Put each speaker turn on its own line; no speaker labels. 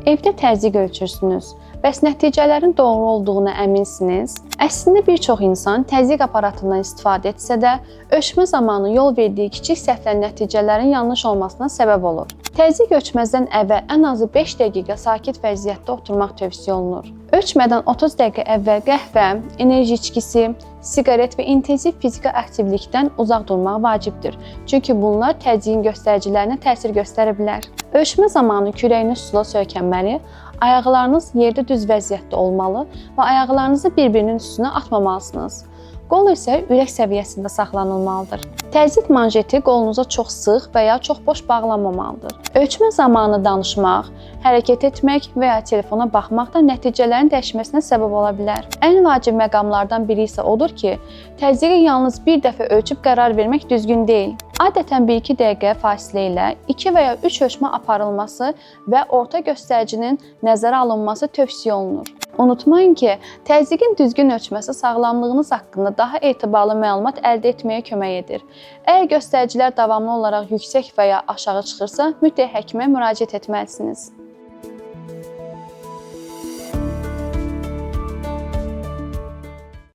Evdə təzyiq ölçürsünüz. Bəs nəticələrin doğru olduğuna əminsiniz? Əslində bir çox insan təzyiq aparatından istifadə etsə də, ölçmə zamanı yol verdiyi kiçik səhvlər nəticələrin yanlış olmasına səbəb olur. Təzyiq ölçməzdən əvvəl ən azı 5 dəqiqə sakit vəziyyətdə oturmaq tövsiyə olunur. Ölçmədən 30 dəqiqə əvvəl qəhvə, enerji içkisi, siqaret və intensiv fiziki aktivlikdən uzaq durmaq vacibdir. Çünki bunlar təzyiqin göstəricilərinə təsir göstərə bilər. Ölçmə zamanı kürəyiniz stula söykənməli, ayaqlarınız yerdə düz vəziyyətdə olmalı və ayaqlarınızı bir-birinin üstünə atmamalısınız. Qol isə ürək səviyyəsində saxlanılmalıdır. Təzyiq manjeti qolunuza çox sıx və ya çox boş bağlanmamalıdır. Ölçmə zamanı danışmaq, hərəkət etmək və ya telefona baxmaq da nəticələrin dəyişməsinə səbəb ola bilər. Ən vacib məqamlardan biri isə odur ki, təzyiqi yalnız bir dəfə ölçüb qərar vermək düzgün deyil. Adətən 1-2 dəqiqə fasilə ilə 2 və ya 3 ölçmə aparılması və orta göstəricinin nəzərə alınması tövsiyə olunur. Unutmayın ki, təzyiqin düzgün ölçməsi sağlamlığınız haqqında daha etibarlı məlumat əldə etməyə kömək edir. Əgər göstəricilər davamlı olaraq yüksək və ya aşağı çıxırsa, mütləq həkimə müraciət etməlisiniz.